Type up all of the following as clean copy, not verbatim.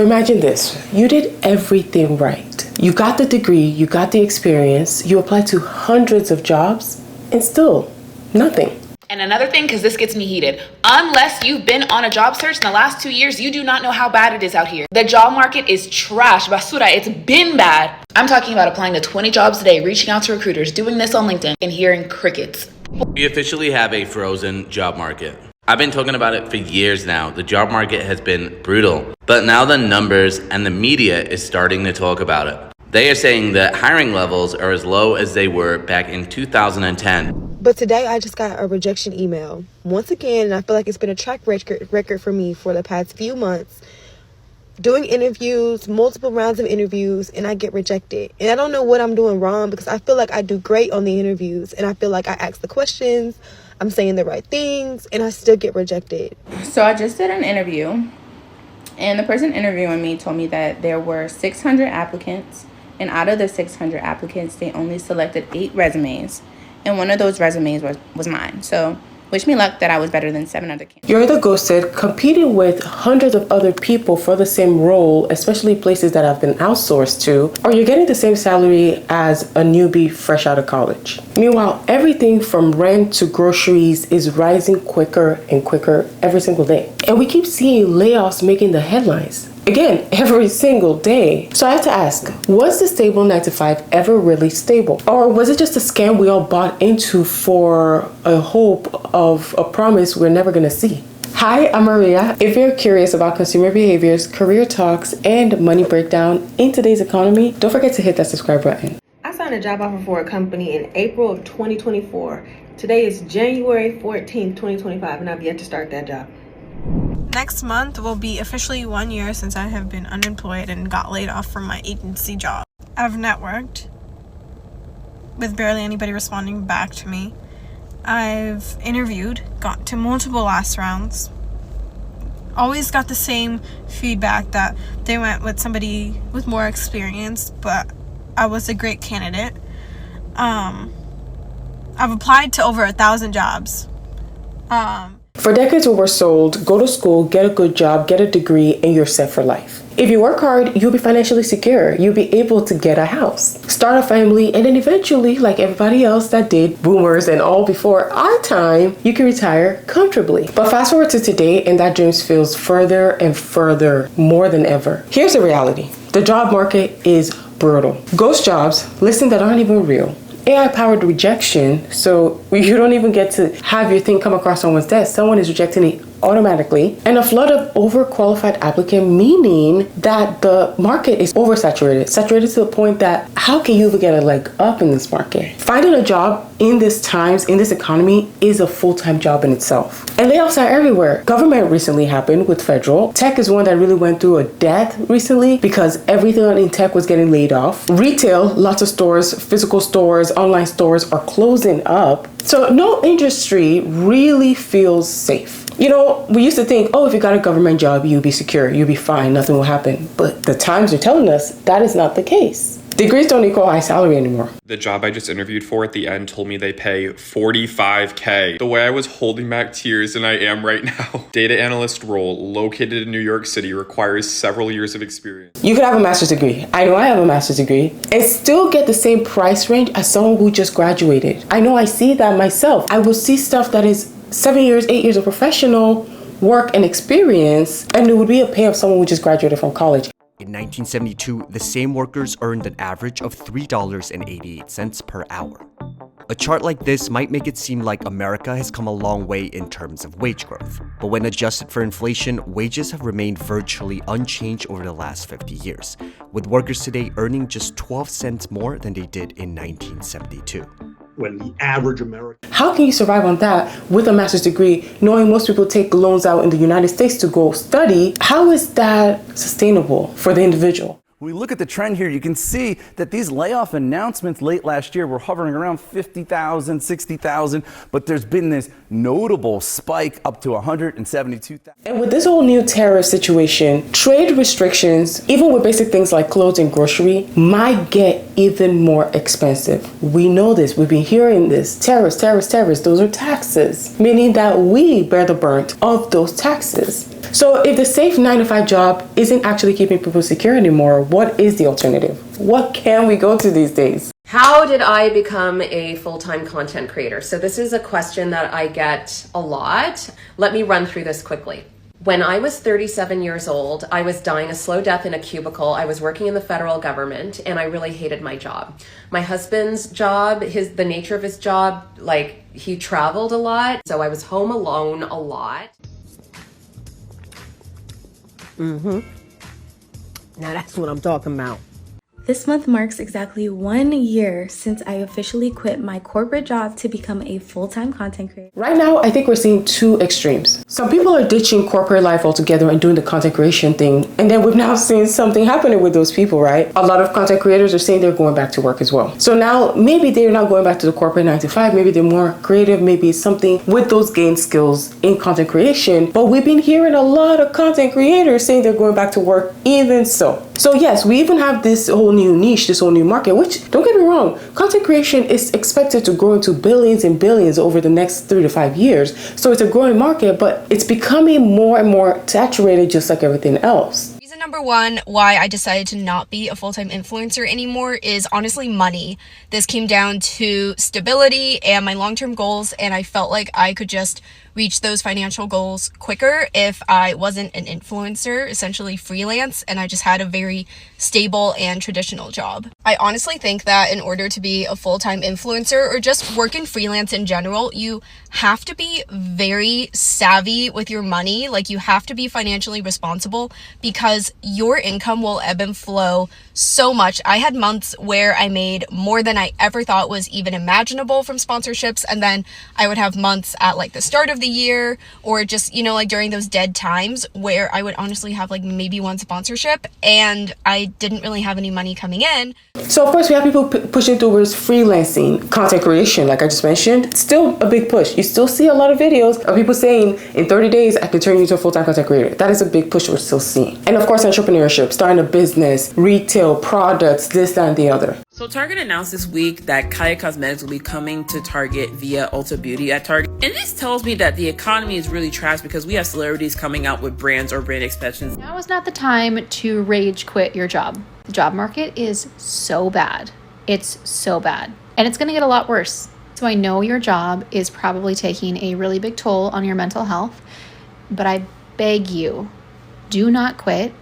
Imagine this, you did everything right. You got the degree, you got the experience, you applied to hundreds of jobs, and still nothing. And another thing, because this gets me heated, unless you've been on a job search in the last 2 years, you do not know how bad it is out here. The job market is trash, basura, it's been bad. I'm talking about applying to 20 jobs a day, reaching out to recruiters, doing this on LinkedIn, and hearing crickets. We officially have a frozen job market. I've been talking about it for years now. The job market has been brutal, but now the numbers and the media is starting to talk about it. They are saying that hiring levels are as low as they were back in 2010. But today I just got a rejection email. Once again, I feel like it's been a track record for me for the past few months. Doing interviews, multiple rounds of interviews, and I get rejected. And I don't know what I'm doing wrong because I feel like I do great on the interviews. And I feel like I ask the questions, I'm saying the right things, and I still get rejected. So I just did an interview, and the person interviewing me told me that there were 600 applicants. And out of the 600 applicants, they only selected 8 resumes. And one of those resumes was mine. So wish me luck that I was better than 7 other candidates. You're the ghosted, competing with hundreds of other people for the same role, especially places that have been outsourced to, or you're getting the same salary as a newbie fresh out of college. Meanwhile, everything from rent to groceries is rising quicker and quicker every single day. And we keep seeing layoffs making the headlines. Again, every single day. So I have to ask, was the stable 9-to-5 ever really stable? Or was it just a scam we all bought into for a hope of a promise we're never gonna see? Hi, I'm Maria. If you're curious about consumer behaviors, career talks, and money breakdown in today's economy, don't forget to hit that subscribe button. I signed a job offer for a company in April of 2024. Today is January 14th, 2025, and I've yet to start that job. Next month will be officially 1 year since I have been unemployed and got laid off from my agency job. I've networked with barely anybody responding back to me. I've interviewed, got to multiple last rounds. Always got the same feedback that they went with somebody with more experience, but I was a great candidate. I've applied to over 1,000 jobs. For decades we were sold, go to school, get a good job, get a degree, and you're set for life. If you work hard, you'll be financially secure. You'll be able to get a house, start a family, and then eventually, like everybody else that did, boomers and all before our time, you can retire comfortably. But fast forward to today, and that dream feels further and further, more than ever. Here's the reality. The job market is brutal. Ghost jobs, listings that aren't even real. AI-powered rejection, so you don't even get to have your thing come across someone's desk. Someone is rejecting it automatically. And a flood of overqualified applicants, meaning that the market is oversaturated, saturated to the point that how can you even get a leg up in this market? Finding a job in these times, in this economy, is a full-time job in itself. And layoffs are everywhere. Government recently happened with federal. Tech is one that really went through a death recently because everything in tech was getting laid off. Retail, lots of stores, physical stores, online stores are closing up. So no industry really feels safe. You know, we used to think, oh, if you got a government job, you'll be secure, you'll be fine, nothing will happen. But the times are telling us that is not the case. Degrees don't equal high salary anymore. The job I just interviewed for at the end told me they pay $45K. The way I was holding back tears, and I am right now. Data analyst role located in New York City requires several years of experience. You could have a master's degree. I know I have a master's degree and still get the same price range as someone who just graduated. I know I see that myself. I will see stuff that is 7 years, 8 years of professional work and experience, and it would be a pay of someone who just graduated from college. In 1972, the same workers earned an average of $3.88 per hour. A chart like this might make it seem like America has come a long way in terms of wage growth. But when adjusted for inflation, wages have remained virtually unchanged over the last 50 years, with workers today earning just 12 cents more than they did in 1972. When the average American... How can you survive on that with a master's degree, knowing most people take loans out in the United States to go study? How is that sustainable for the individual? When we look at the trend here, you can see that these layoff announcements late last year were hovering around 50,000, 60,000, but there's been this notable spike up to 172,000. And with this whole new tariff situation, trade restrictions, even with basic things like clothes and grocery, might get even more expensive. We know this. We've been hearing this. Tariffs. Those are taxes, meaning that we bear the brunt of those taxes. So if the safe 9-to-5 job isn't actually keeping people secure anymore, what is the alternative? What can we go to these days? How did I become a full-time content creator? So this is a question that I get a lot. Let me run through this quickly. When I was 37 years old, I was dying a slow death in a cubicle. I was working in the federal government and I really hated my job. My husband's job, the nature of his job, like he traveled a lot. So I was home alone a lot. Now that's what I'm talking about. This month marks exactly 1 year since I officially quit my corporate job to become a full-time content creator. Right now, I think we're seeing two extremes. Some people are ditching corporate life altogether and doing the content creation thing. And then we've now seen something happening with those people, right? A lot of content creators are saying they're going back to work as well. So now maybe they're not going back to the corporate 9-to-5. Maybe they're more creative. Maybe it's something with those gained skills in content creation. But we've been hearing a lot of content creators saying they're going back to work even so. So yes, we even have this whole new niche, this whole new market, which, don't get me wrong, content creation is expected to grow into billions and billions over the next 3 to 5 years. So it's a growing market, but it's becoming more and more saturated just like everything else. Reason number one why I decided to not be a full-time influencer anymore is honestly money. This came down to stability and my long-term goals, and I felt like I could just reach those financial goals quicker if I wasn't an influencer, essentially freelance, and I just had a very stable and traditional job. I honestly think that in order to be a full-time influencer or just work in freelance in general, you have to be very savvy with your money. Like, you have to be financially responsible because your income will ebb and flow so much. I had months where I made more than I ever thought was even imaginable from sponsorships, and then I would have months at like the start of the year or just, you know, like during those dead times where I would honestly have like maybe one sponsorship and I didn't really have any money coming in. So of course we have people pushing towards freelancing, content creation, like I just mentioned. It's still a big push. You still see a lot of videos of people saying in 30 days I can turn you into a full-time content creator. That is a big push we're still seeing. And of course entrepreneurship, starting a business, retail, products, this, that, and the other. So Target announced this week that Kaya Cosmetics will be coming to Target via Ulta Beauty at Target. And this tells me that the economy is really trash because we have celebrities coming out with brands or brand extensions. Now is not the time to rage quit your job. The job market is so bad. It's so bad. And it's going to get a lot worse. So I know your job is probably taking a really big toll on your mental health, but I beg you, do not quit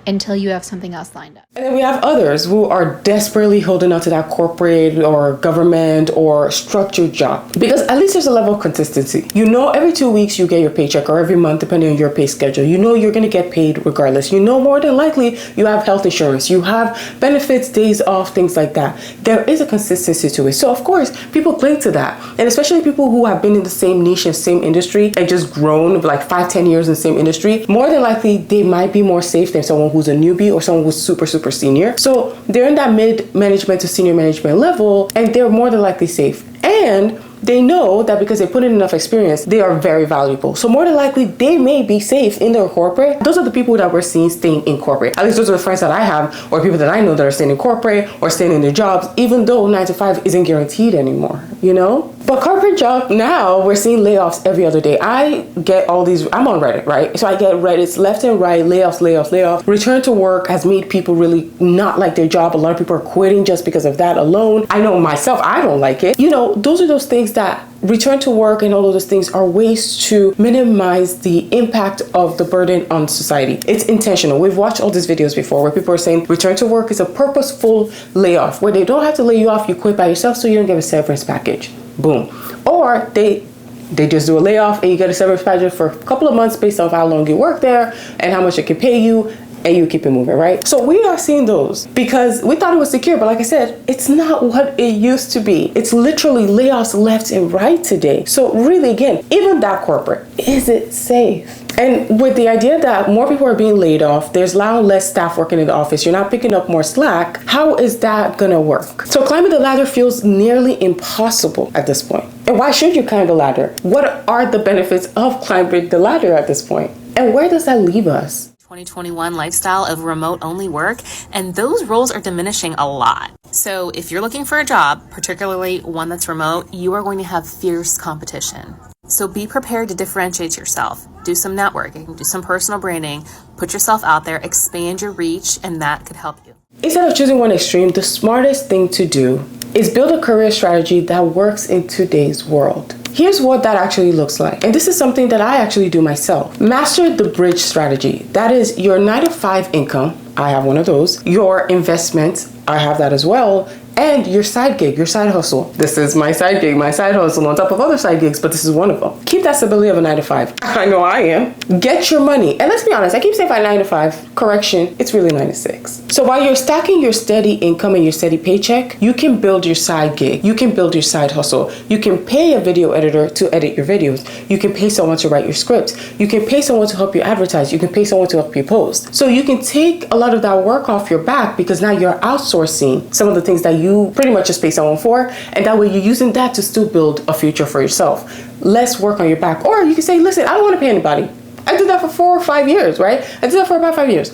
until you have something else lined up. And then we have others who are desperately holding on to that corporate or government or structured job because at least there's a level of consistency. You know, every 2 weeks you get your paycheck, or every month depending on your pay schedule. You know you're going to get paid regardless. You know more than likely you have health insurance, you have benefits, days off, things like that. There is a consistency to it. So of course people cling to that, and especially people who have been in the same niche and same industry and just grown like 5-10 years in the same industry. More than likely they might be more safe than someone who's a newbie or someone who's super senior. So they're in that mid-management to senior management level, and they're more than likely safe. And they know that because they put in enough experience, they are very valuable. So more than likely, they may be safe in their corporate. Those are the people that we're seeing staying in corporate. At least those are the friends that I have, or people that I know that are staying in corporate or staying in their jobs, even though 9-to-5 isn't guaranteed anymore, you know? But corporate job now, we're seeing layoffs every other day. I get all these, I'm on Reddit, right? So I get Reddit's left and right, layoffs. Return to work has made people really not like their job. A lot of people are quitting just because of that alone. I know myself, I don't like it. You know, those are those things that return to work and all of those things are ways to minimize the impact of the burden on society. It's intentional. We've watched all these videos before where people are saying return to work is a purposeful layoff, where they don't have to lay you off, you quit by yourself so you don't get a severance package. Boom. Or they just do a layoff and you get a severance package for a couple of months based on how long you work there and how much it can pay you, and you keep it moving, right? So we are seeing those because we thought it was secure, but like I said, it's not what it used to be. It's literally layoffs left and right today. So really, again, even that corporate, is it safe? And with the idea that more people are being laid off, there's now less staff working in the office, you're not picking up more slack, how is that gonna work? So climbing the ladder feels nearly impossible at this point. And why should you climb the ladder? What are the benefits of climbing the ladder at this point? And where does that leave us? 2021 lifestyle of remote-only work, and those roles are diminishing a lot. So if you're looking for a job, particularly one that's remote, you are going to have fierce competition. So be prepared to differentiate yourself. Do some networking, do some personal branding, put yourself out there, expand your reach, and that could help you. Instead of choosing one extreme, the smartest thing to do is build a career strategy that works in today's world. Here's what that actually looks like. And this is something that I actually do myself. Master the bridge strategy. That is your 9-to-5 income. I have one of those. Your investments. I have that as well. And your side gig, your side hustle. This is my side gig, my side hustle on top of other side gigs, but this is one of them. Keep that stability of a 9-to-5. I know I am. Get your money. And let's be honest, I keep saying 9-to-5. Correction, it's really 9-to-6. So while you're stacking your steady income and your steady paycheck, you can build your side gig. You can build your side hustle. You can pay a video editor to edit your videos. You can pay someone to write your scripts. You can pay someone to help you advertise. You can pay someone to help you post. So you can take a lot of that work off your back because now you're outsourcing some of the things that you pretty much just pay someone for, and that way you're using that to still build a future for yourself. Less work on your back. Or you can say, listen, I don't want to pay anybody. I did that for 4 or 5 years, right? I did that for about 5 years.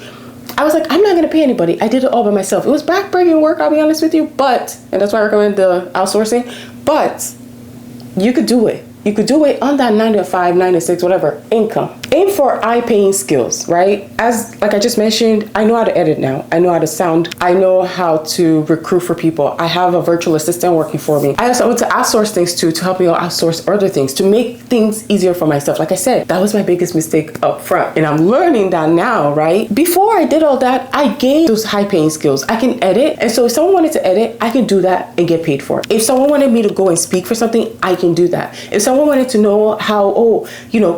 I was like, I'm not going to pay anybody. I did it all by myself. It was backbreaking work, I'll be honest with you, and that's why I recommend the outsourcing, but you could do it. You could do it on that 9-to-5, 9-to-6, whatever income. Aim for eye-paying skills, right? Like I just mentioned, I know how to edit now. I know how to sound. I know how to recruit for people. I have a virtual assistant working for me. I also want to outsource things to help me outsource other things, to make things easier for myself. Like I said, that was my biggest mistake up front. And I'm learning that now, right? Before I did all that, I gained those high-paying skills. I can edit. And so if someone wanted to edit, I can do that and get paid for it. If someone wanted me to go and speak for something, I can do that. If someone wanted to know how,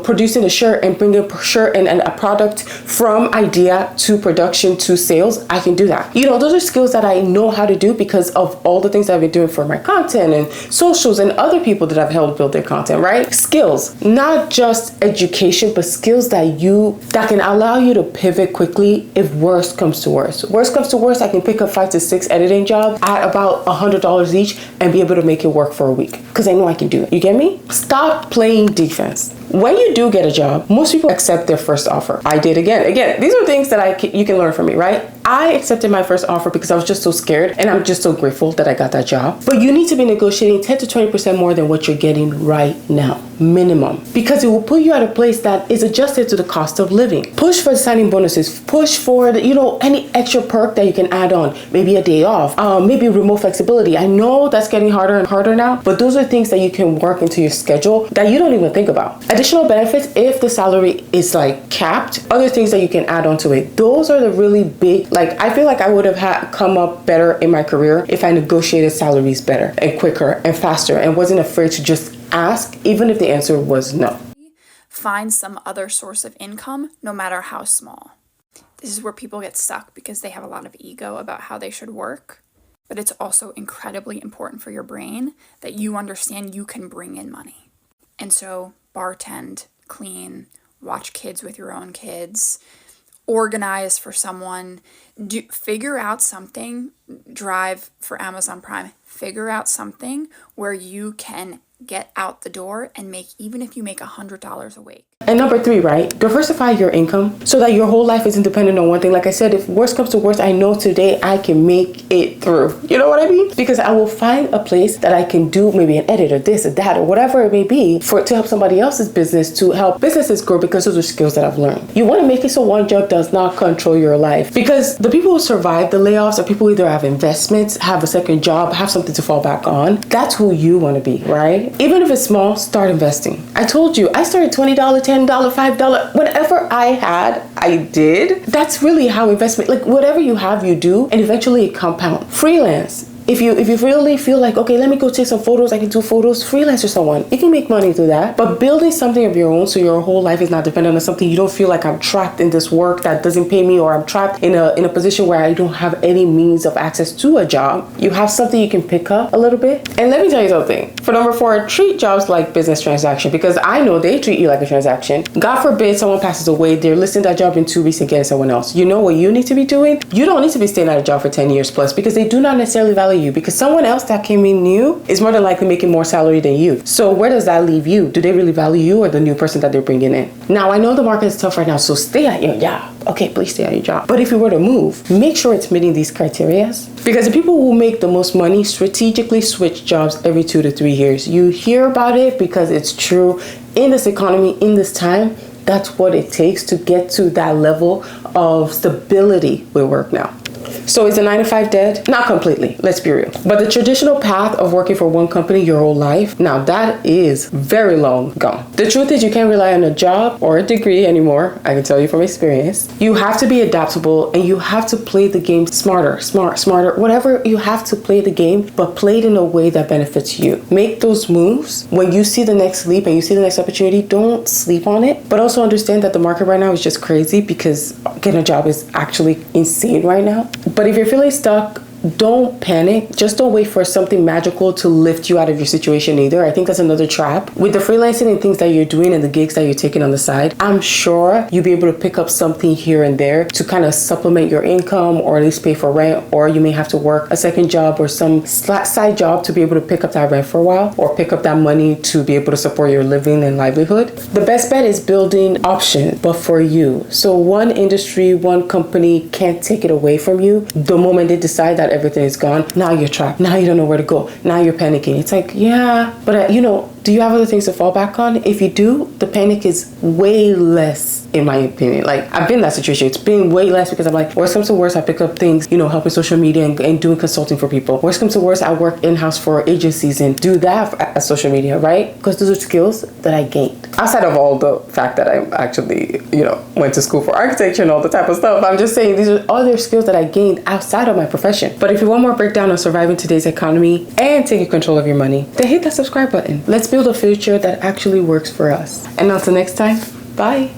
producing a shirt and bringing a shirt and a product from idea to production to sales, I can do that. Those are skills that I know how to do because of all the things I've been doing for my content and socials and other people that I've helped build their content, right? Skills, not just education, but skills that can allow you to pivot quickly if worst comes to worst. Worst comes to worst, I can pick up 5 to 6 editing jobs at about $100 each and be able to make it work for a week because I know I can do it. You get me? Stop playing defense. When you do get a job, most people accept their first offer. I did again. These are things that you can learn from me, right? I accepted my first offer because I was just so scared, and I'm just so grateful that I got that job. But you need to be negotiating 10 to 20% more than what you're getting right now, minimum, because it will put you at a place that is adjusted to the cost of living. Push for signing bonuses. Push for any extra perk that you can add on. Maybe a day off. Maybe remote flexibility. I know that's getting harder and harder now, but those are things that you can work into your schedule that you don't even think about. Additional benefits if the salary is capped. Other things that you can add on to it. Those are the really big. I feel like I would have come up better in my career if I negotiated salaries better and quicker and faster and wasn't afraid to just ask, even if the answer was no. Find some other source of income, no matter how small. This is where people get stuck because they have a lot of ego about how they should work. But it's also incredibly important for your brain that you understand you can bring in money. And so bartend, clean, watch kids with your own kids, organize for someone, figure out something, drive for Amazon Prime, figure out something where you can get out the door and even if you make $100 a week. And number 3, right? Diversify your income so that your whole life isn't dependent on one thing. Like I said, if worst comes to worst, I know today I can make it through. You know what I mean? Because I will find a place that I can do maybe an edit or this or that or whatever it may be to help somebody else's business, to help businesses grow, because those are skills that I've learned. You want to make it so one job does not control your life, because the people who survive the layoffs are people who either have investments, have a second job, have something to fall back on. That's who you want to be, right? Even if it's small, start investing. I told you, I started $20, $10, $5, whatever I had, I did. That's really how investment, whatever you have, you do, and eventually it compounds. Freelance. If you really feel like, okay, let me go take some photos, I can do photos, freelance or someone. You can make money through that. But building something of your own so your whole life is not dependent on something, you don't feel like I'm trapped in this work that doesn't pay me, or I'm trapped in a position where I don't have any means of access to a job. You have something you can pick up a little bit. And let me tell you something. For number 4, treat jobs like business transaction, because I know they treat you like a transaction. God forbid someone passes away, they're listing that job in 2 weeks and getting someone else. You know what you need to be doing? You don't need to be staying at a job for 10 years plus, because they do not necessarily value you, because someone else that came in new is more than likely making more salary than you. So where does that leave you? Do they really value you or the new person that they're bringing in? Now, I know the market is tough right now, so stay at your job. Okay, please stay at your job. But if you were to move, make sure it's meeting these criteria, because the people who make the most money strategically switch jobs every 2 to 3 years. You hear about it because it's true. In this economy, in this time, that's what it takes to get to that level of stability with work now. So is a 9-to-5 dead? Not completely, let's be real. But the traditional path of working for one company your whole life, now that is very long gone. The truth is you can't rely on a job or a degree anymore. I can tell you from experience. You have to be adaptable and you have to play the game smarter, whatever. You have to play the game, but play it in a way that benefits you. Make those moves. When you see the next leap and you see the next opportunity, don't sleep on it. But also understand that the market right now is just crazy, because getting a job is actually insane right now. But if you're feeling stuck, don't panic. Just don't wait for something magical to lift you out of your situation either. I think that's another trap. With the freelancing and things that you're doing and the gigs that you're taking on the side, I'm sure you'll be able to pick up something here and there to kind of supplement your income, or at least pay for rent, or you may have to work a second job or some side job to be able to pick up that rent for a while, or pick up that money to be able to support your living and livelihood. The best bet is building options, but for you. So one industry, one company can't take it away from you. The moment they decide that everything is gone, now you're trapped. Now you don't know where to go. Now you're panicking. It's like, yeah, but do you have other things to fall back on? If you do, the panic is way less, in my opinion. Like, I've been in that situation. It's been way less, because I'm like, worst comes to worst, I pick up things, helping social media and doing consulting for people. Worst comes to worst, I work in-house for agencies and do that as social media, right? Because those are skills that I gained. Outside of all the fact that I actually, went to school for architecture and all the type of stuff, I'm just saying these are other skills that I gained outside of my profession. But if you want more breakdown on surviving today's economy and taking control of your money, then hit that subscribe button. Let's build a future that actually works for us. And until next time, bye.